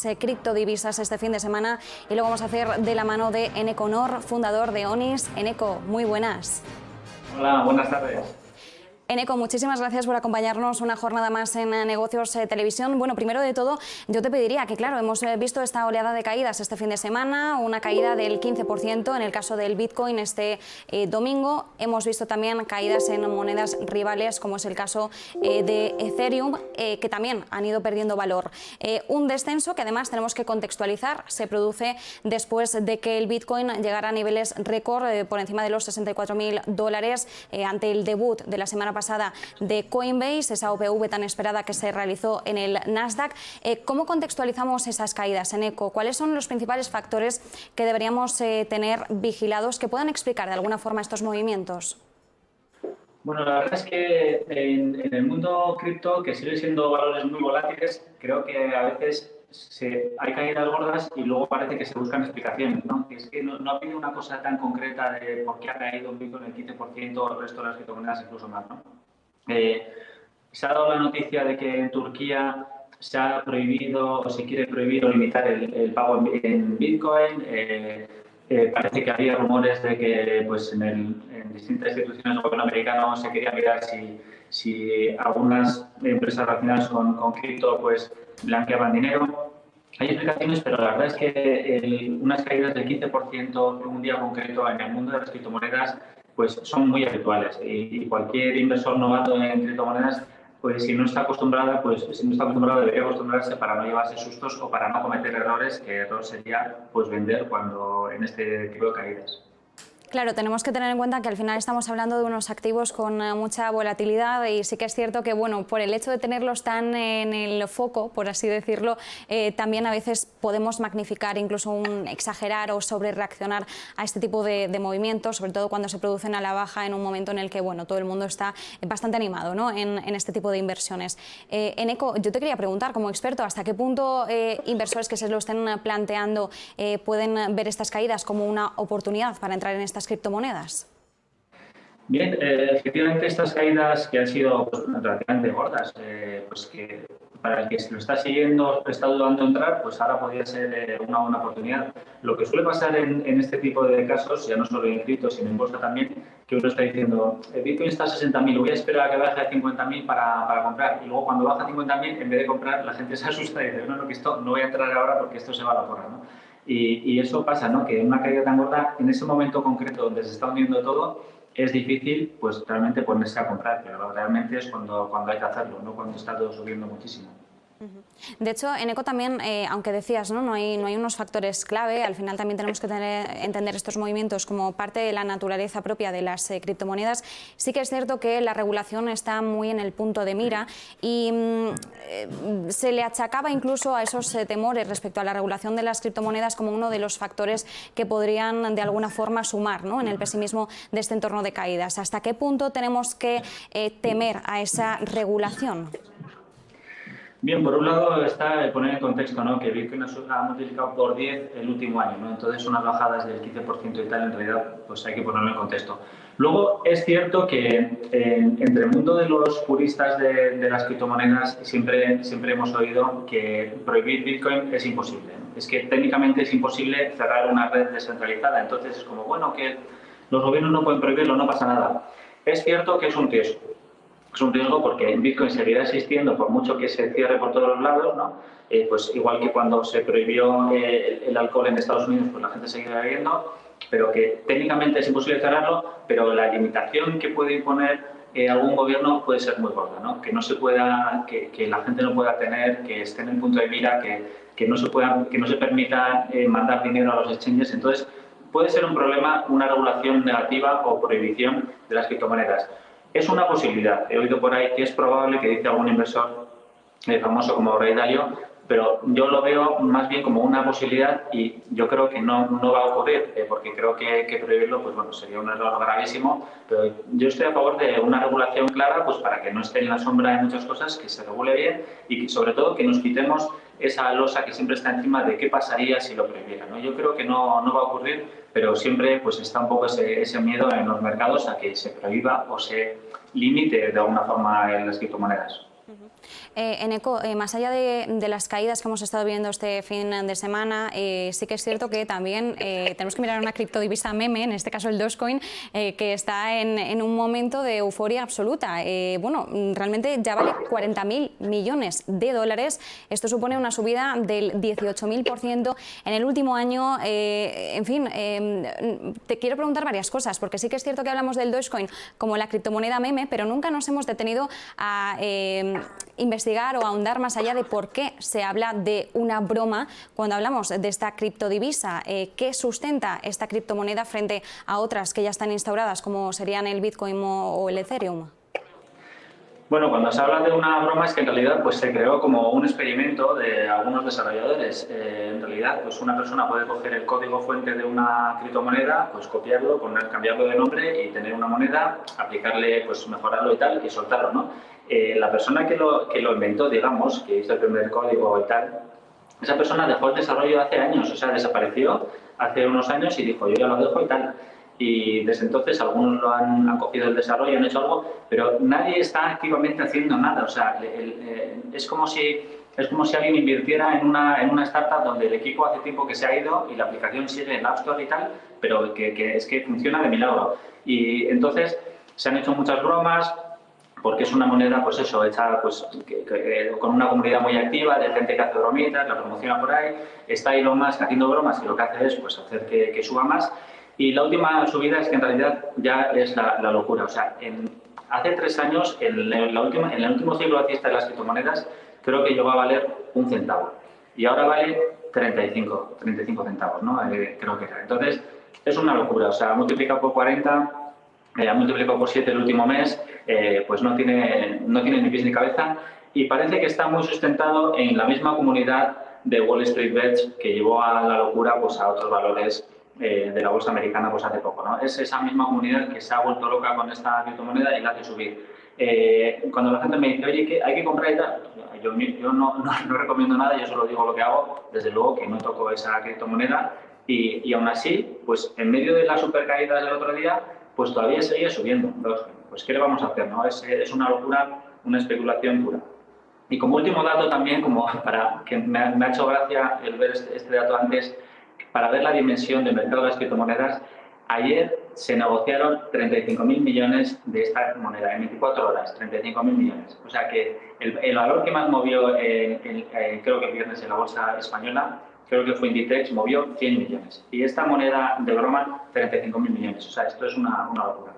las criptodivisas este fin de semana y lo vamos a hacer de la mano de Eneko Nor, fundador de Onis. Eneko, muy buenas. Hola, buenas tardes. Eneko, muchísimas gracias por acompañarnos una jornada más en Negocios Televisión. Bueno, primero de todo, yo te pediría que, claro, hemos visto esta oleada de caídas este fin de semana, una caída del 15% en el caso del Bitcoin este domingo. Hemos visto también caídas en monedas rivales, como es el caso de Ethereum, que también han ido perdiendo valor. Un descenso que además tenemos que contextualizar, se produce después de que el Bitcoin llegara a niveles récord por encima de los $64.000 ante el debut de la semana pasada de Coinbase, esa OPV tan esperada que se realizó en el Nasdaq. ¿Cómo contextualizamos esas caídas, Eneko? ¿Cuáles son los principales factores que deberíamos tener vigilados que puedan explicar de alguna forma estos movimientos? Bueno, la verdad es que en el mundo cripto, que sigue siendo valores muy volátiles, creo que a veces hay caídas gordas y luego parece que se buscan explicaciones, ¿no? Es que no ha habido una cosa tan concreta de por qué ha caído un Bitcoin el 15% o el resto de las criptomonedas incluso más, ¿no? Se ha dado la noticia de que en Turquía se ha prohibido o se quiere prohibir o limitar el pago en Bitcoin. Parece que había rumores de que pues, en distintas instituciones del gobierno americano se quería mirar si algunas empresas relacionadas con cripto pues, blanqueaban dinero. Hay explicaciones, pero la verdad es que unas caídas del 15% en un día concreto en el mundo de las criptomonedas pues son muy habituales y cualquier inversor novato en criptomonedas pues si no está acostumbrado debería acostumbrarse para no llevarse sustos o para no cometer errores, que error sería pues vender cuando en este tipo de caídas. Claro, tenemos que tener en cuenta que al final estamos hablando de unos activos con mucha volatilidad y sí que es cierto que, bueno, por el hecho de tenerlos tan en el foco, por así decirlo, también a veces podemos magnificar, incluso exagerar o sobrereaccionar a este tipo de movimientos, sobre todo cuando se producen a la baja en un momento en el que, bueno, todo el mundo está bastante animado, ¿no?, en este tipo de inversiones. Eneko, yo te quería preguntar, como experto, ¿hasta qué punto inversores que se lo estén planteando pueden ver estas caídas como una oportunidad para entrar en estas criptomonedas? Bien, efectivamente estas caídas que han sido pues, relativamente gordas, pues que para el que se lo está siguiendo, está dudando entrar, pues ahora podría ser una buena oportunidad. Lo que suele pasar en este tipo de casos, ya no solo en cripto, sino en bolsa también, que uno está diciendo, Bitcoin está a 60.000, voy a esperar a que baje a 50.000 para comprar. Y luego cuando baja a 50.000, en vez de comprar, la gente se asusta y dice, no, que esto no voy a entrar ahora porque esto se va a la porra, ¿no? Y eso pasa, ¿no? Que en una caída tan gorda, en ese momento concreto donde se está hundiendo todo, es difícil pues realmente ponerse a comprar, pero realmente es cuando hay que hacerlo, no cuando está todo subiendo muchísimo. De hecho, Eneko también, aunque decías, no hay unos factores clave, al final también tenemos que entender estos movimientos como parte de la naturaleza propia de las criptomonedas. Sí que es cierto que la regulación está muy en el punto de mira y se le achacaba incluso a esos temores respecto a la regulación de las criptomonedas como uno de los factores que podrían de alguna forma sumar, ¿no?, en el pesimismo de este entorno de caídas. ¿Hasta qué punto tenemos que temer a esa regulación? Bien, por un lado está poner en contexto, ¿no?, que Bitcoin ha multiplicado por 10 el último año, ¿no? Entonces unas bajadas del 15% y tal, en realidad pues hay que ponerlo en contexto. Luego es cierto que entre el mundo de los puristas de las criptomonedas siempre hemos oído que prohibir Bitcoin es imposible, ¿no? Es que técnicamente es imposible cerrar una red descentralizada, entonces es como, bueno, que los gobiernos no pueden prohibirlo, no pasa nada. Es cierto que es un riesgo. Es un riesgo porque Bitcoin seguirá existiendo por mucho que se cierre por todos los lados, ¿no? Pues igual que cuando se prohibió el alcohol en Estados Unidos, pues la gente seguirá bebiendo, pero que técnicamente es imposible cerrarlo, pero la limitación que puede imponer algún gobierno puede ser muy gorda, ¿no? Que no se pueda, que la gente no pueda tener, que esté en el punto de mira, que no se permita mandar dinero a los exchanges. Entonces, puede ser un problema una regulación negativa o prohibición de las criptomonedas. Es una posibilidad. He oído por ahí que es probable, que dice algún inversor famoso como Ray Dalio, pero yo lo veo más bien como una posibilidad y yo creo que no va a ocurrir, porque creo que prohibirlo pues bueno, sería un error gravísimo, pero yo estoy a favor de una regulación clara pues para que no esté en la sombra de muchas cosas, que se regule bien y que, sobre todo que nos quitemos esa losa que siempre está encima de qué pasaría si lo prohibiera, ¿no? Yo creo que no va a ocurrir, pero siempre pues está un poco ese miedo en los mercados a que se prohíba o se limite de alguna forma en las criptomonedas. Eneco, más allá de las caídas que hemos estado viendo este fin de semana, sí que es cierto que también tenemos que mirar una criptodivisa meme, en este caso el Dogecoin, que está en un momento de euforia absoluta. Bueno, realmente ya vale 40.000 millones de dólares. Esto supone una subida del 18.000% en el último año. En fin, te quiero preguntar varias cosas, porque sí que es cierto que hablamos del Dogecoin como la criptomoneda meme, pero nunca nos hemos detenido a investigar o ahondar más allá de por qué se habla de una broma cuando hablamos de esta criptodivisa. ¿Qué sustenta esta criptomoneda frente a otras que ya están instauradas, como serían el Bitcoin o el Ethereum? Bueno, cuando se habla de una broma es que en realidad pues, se creó como un experimento de algunos desarrolladores. En realidad, pues una persona puede coger el código fuente de una criptomoneda, pues copiarlo, cambiarlo de nombre y tener una moneda, aplicarle, pues mejorarlo y tal, y soltarlo, ¿no? La persona que lo inventó, digamos, que hizo el primer código y tal, esa persona dejó el desarrollo hace años, o sea, desapareció hace unos años y dijo, yo ya lo dejo y tal. Y desde entonces algunos han cogido el desarrollo, han hecho algo, pero nadie está activamente haciendo nada. O sea, es como si alguien invirtiera en una startup donde el equipo hace tiempo que se ha ido y la aplicación sigue en el App Store y tal, pero que es que funciona de milagro. Y entonces se han hecho muchas bromas, porque es una moneda, pues eso, hecha pues, con una comunidad muy activa, de gente que hace bromitas, la promociona por ahí. Está Elon Musk haciendo bromas y lo que hace es pues, hacer que suba más. Y la última subida es que en realidad ya es la locura. O sea, hace 3 años, en el último ciclo alcista de las criptomonedas, creo que llegó a valer 1 centavo. Y ahora vale 35 centavos, ¿no? Creo que era. Entonces, es una locura. O sea, multiplicado por 40, ha multiplicado por 7 el último mes, pues no tiene ni pies ni cabeza. Y parece que está muy sustentado en la misma comunidad de Wall Street Bets que llevó a la locura pues, a otros valores de la bolsa americana pues hace poco, ¿no? Es esa misma comunidad que se ha vuelto loca con esta criptomoneda y la hace subir. Cuando la gente me dice, oye, ¿qué hay que comprar y tal? Yo no recomiendo nada, yo solo digo lo que hago, desde luego que no toco esa criptomoneda y aún así, pues en medio de la supercaída del otro día, pues todavía seguía subiendo. Entonces, pues ¿qué le vamos a hacer, no? Es una locura, una especulación pura. Y como último dato también, como para que me ha hecho gracia el ver este dato antes, para ver la dimensión del mercado de las criptomonedas, ayer se negociaron 35.000 millones de esta moneda, en 24 horas, 35.000 millones. O sea que el valor que más movió, creo que el viernes en la bolsa española, creo que fue Inditex, movió 100 millones. Y esta moneda de broma, 35.000 millones. O sea, esto es una locura.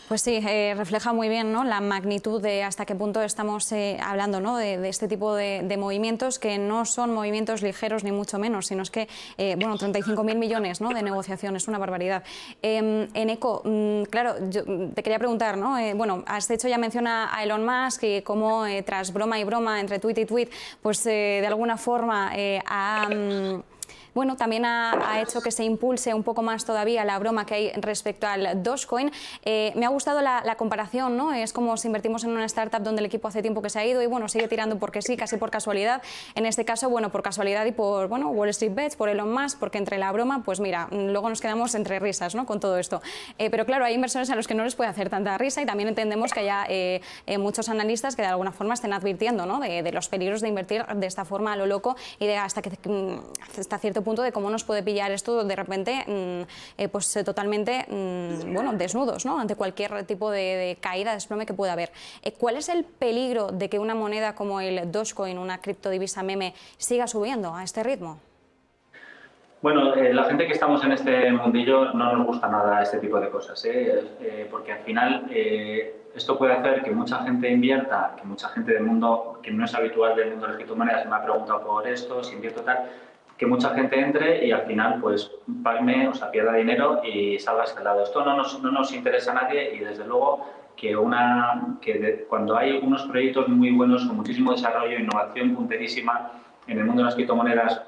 Pues sí, refleja muy bien, ¿no?, la magnitud de hasta qué punto estamos hablando, ¿no?, de este tipo de movimientos, que no son movimientos ligeros ni mucho menos, sino es que, bueno, 35.000 millones, ¿no?, de negociación, es una barbaridad. Eneco, claro, yo te quería preguntar, ¿no?, bueno, has hecho ya mención a Elon Musk y cómo tras broma y broma, entre tuit y tuit, pues de alguna forma bueno, también ha hecho que se impulse un poco más todavía la broma que hay respecto al Dogecoin. Me ha gustado la comparación, ¿no? Es como si invertimos en una startup donde el equipo hace tiempo que se ha ido y bueno, sigue tirando porque sí, casi por casualidad. En este caso, bueno, por casualidad y por, bueno, Wall Street Bets, por Elon Musk, porque entre la broma, pues mira, luego nos quedamos entre risas, ¿no?, con todo esto. Pero claro, hay inversores a los que no les puede hacer tanta risa y también entendemos que haya muchos analistas que de alguna forma estén advirtiendo, ¿no?, de los peligros de invertir de esta forma a lo loco y de hasta cierto punto de cómo nos puede pillar esto de repente pues totalmente bueno, desnudos, ¿no?, ante cualquier tipo de caída, desplome que pueda haber. ¿Cuál es el peligro de que una moneda como el Dogecoin, una criptodivisa meme, siga subiendo a este ritmo? Bueno, la gente que estamos en este mundillo no nos gusta nada este tipo de cosas, porque al final esto puede hacer que mucha gente invierta, que mucha gente del mundo, que no es habitual del mundo de las criptomonedas, me ha preguntado por esto, si invierto tal, que mucha gente entre y al final pues palme, o sea, pierda dinero y salga escalado. Esto no nos interesa a nadie y desde luego que cuando hay unos proyectos muy buenos con muchísimo desarrollo, innovación punterísima en el mundo de las criptomonedas,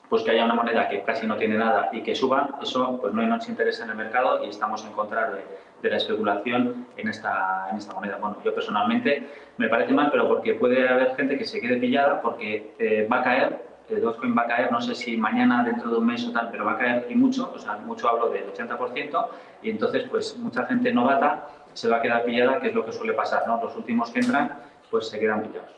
pues que haya una moneda que casi no tiene nada y que suba, eso pues no nos interesa en el mercado y estamos en contra de la especulación en esta moneda. Bueno, yo personalmente me parece mal, pero porque puede haber gente que se quede pillada porque va a caer, el Dogecoin va a caer, no sé si mañana, dentro de un mes o tal, pero va a caer y mucho, o sea, mucho hablo del 80%, y entonces pues mucha gente novata se va a quedar pillada, que es lo que suele pasar, ¿no? Los últimos que entran pues se quedan pillados.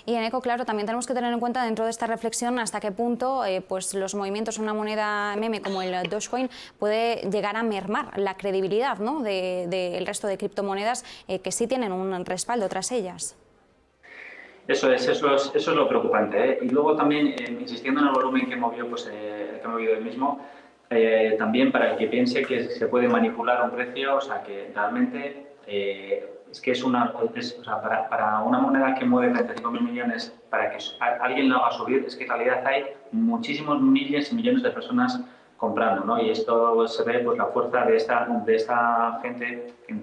Y en Eco, claro, también tenemos que tener en cuenta dentro de esta reflexión hasta qué punto pues los movimientos en una moneda meme como el Dogecoin puede llegar a mermar la credibilidad, ¿no?, del resto de criptomonedas que sí tienen un respaldo tras ellas. Eso es lo preocupante, ¿eh? Y luego también, insistiendo en el volumen que movió, pues, que ha movido el mismo, también para el que piense que se puede manipular un precio, o sea, que realmente es que o sea, para una moneda que mueve 35.000 millones, para que alguien lo haga subir, es que en realidad hay muchísimos miles y millones de personas comprando, ¿no? Y esto se ve, pues, la fuerza de esta gente en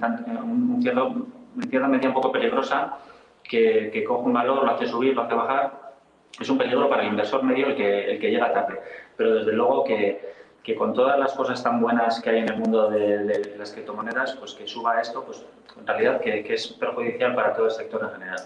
cierta medida un poco peligrosa, que coge un valor, lo hace subir, lo hace bajar. Es un peligro para el inversor medio el que llega tarde, pero desde luego que con todas las cosas tan buenas que hay en el mundo de las criptomonedas, pues que suba esto, pues en realidad que es perjudicial para todo el sector en general.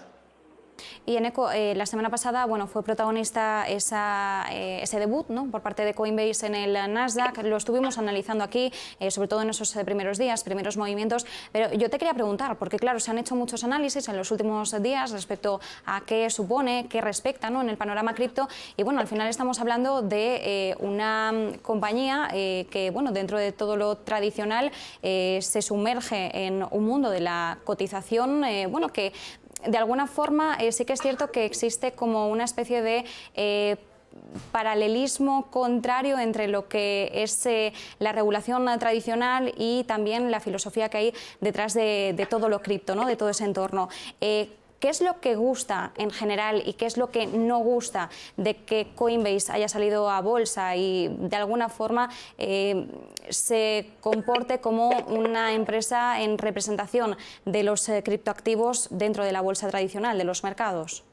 Y Eneco, la semana pasada, bueno, fue protagonista ese debut, ¿no?, por parte de Coinbase en el Nasdaq. Lo estuvimos analizando aquí, sobre todo en esos primeros días, primeros movimientos. Pero yo te quería preguntar, porque claro, se han hecho muchos análisis en los últimos días respecto a qué supone, qué respecta, ¿no?, en el panorama cripto. Y bueno, al final estamos hablando de una compañía que, bueno, dentro de todo lo tradicional se sumerge en un mundo de la cotización, bueno, que de alguna forma sí que es cierto que existe como una especie de paralelismo contrario entre lo que es la regulación tradicional y también la filosofía que hay detrás de todo lo cripto, ¿no?, de todo ese entorno. ¿Qué es lo que gusta en general y qué es lo que no gusta de que Coinbase haya salido a bolsa y de alguna forma se comporte como una empresa en representación de los criptoactivos dentro de la bolsa tradicional, de los mercados?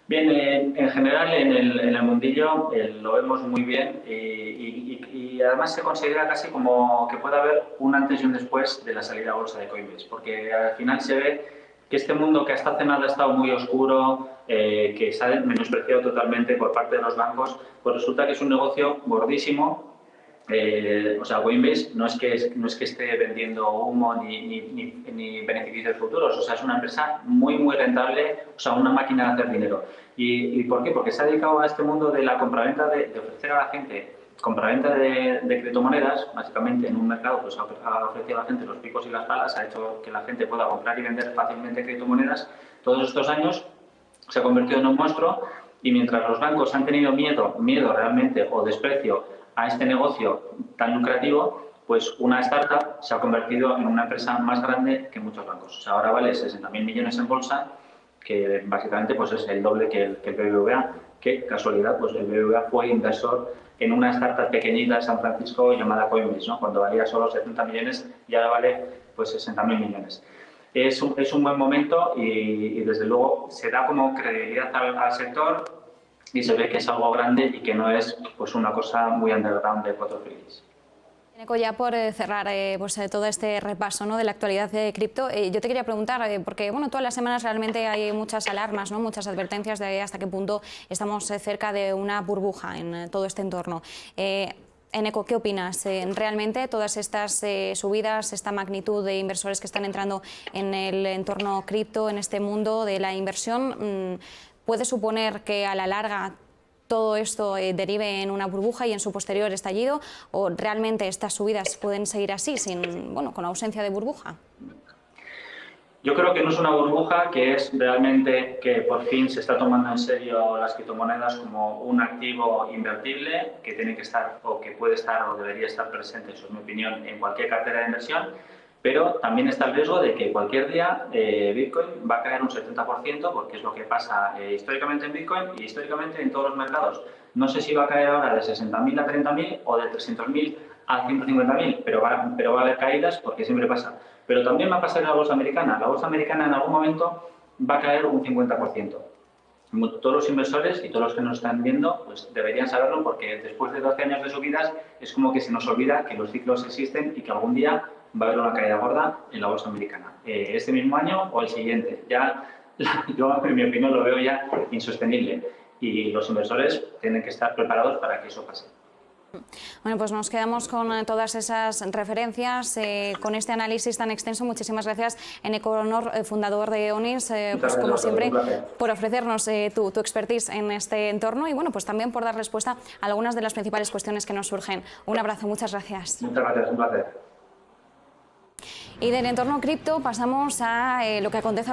Bien, en general en el mundillo lo vemos muy bien y además se considera casi como que puede haber un antes y un después de la salida a bolsa de Coinbase, porque al final se ve que este mundo que hasta hace nada ha estado muy oscuro, que se ha menospreciado totalmente por parte de los bancos, pues resulta que es un negocio gordísimo. O sea, Coinbase no es que esté vendiendo humo ni beneficios futuros, o sea, es una empresa muy, muy rentable, o sea, una máquina de hacer dinero. ¿Y por qué? Porque se ha dedicado a este mundo de la compraventa, de ofrecer a la gente compraventa de criptomonedas, básicamente en un mercado, pues ha ofrecido a la gente los picos y las palas, ha hecho que la gente pueda comprar y vender fácilmente criptomonedas. Todos estos años se ha convertido en un monstruo y mientras los bancos han tenido miedo realmente o desprecio a este negocio tan lucrativo, pues una startup se ha convertido en una empresa más grande que muchos bancos. O sea, ahora vale 60.000 millones en bolsa, que básicamente pues es el doble que el BBVA, que casualidad, pues el BBVA fue inversor en una startup pequeñita de San Francisco llamada Coinbase, ¿no?, cuando valía solo 70 millones y ahora vale pues 60.000 millones. Es un buen momento y desde luego se da como credibilidad al sector y se ve que es algo grande y que no es pues una cosa muy underground de cuatro frikis. Eneco, ya por cerrar pues, todo este repaso, ¿no?, de la actualidad de cripto, yo te quería preguntar, porque bueno, todas las semanas realmente hay muchas alarmas, ¿no?, muchas advertencias de hasta qué punto estamos cerca de una burbuja en todo este entorno. Eneco, ¿qué opinas? ¿Realmente todas estas subidas, esta magnitud de inversores que están entrando en el entorno cripto, en este mundo de la inversión, puede suponer que a la larga todo esto derive en una burbuja y en su posterior estallido, o realmente estas subidas pueden seguir así, con ausencia de burbuja? Yo creo que no es una burbuja, que es realmente que por fin se está tomando en serio las criptomonedas como un activo invertible que tiene que estar o que puede estar o debería estar presente, eso es mi opinión, en cualquier cartera de inversión. Pero también está el riesgo de que cualquier día Bitcoin va a caer un 70%, porque es lo que pasa históricamente en Bitcoin y históricamente en todos los mercados. No sé si va a caer ahora de 60.000 a 30.000 o de 300.000 a 150.000, pero va a haber caídas porque siempre pasa. Pero también va a pasar en la bolsa americana. La bolsa americana en algún momento va a caer un 50%. Todos los inversores y todos los que nos están viendo pues deberían saberlo, porque después de 12 años de subidas es como que se nos olvida que los ciclos existen y que algún día va a haber una caída gorda en la bolsa americana. Este mismo año o el siguiente. Yo, en mi opinión, lo veo ya insostenible y los inversores tienen que estar preparados para que eso pase. Bueno, pues nos quedamos con todas esas referencias, con este análisis tan extenso. Muchísimas gracias, Eneko Honor, fundador de ONIS, pues como siempre, por ofrecernos tu expertise en este entorno y bueno, pues también por dar respuesta a algunas de las principales cuestiones que nos surgen. Un abrazo, muchas gracias. Muchas gracias, un placer. Y del entorno cripto pasamos a lo que acontece ahora.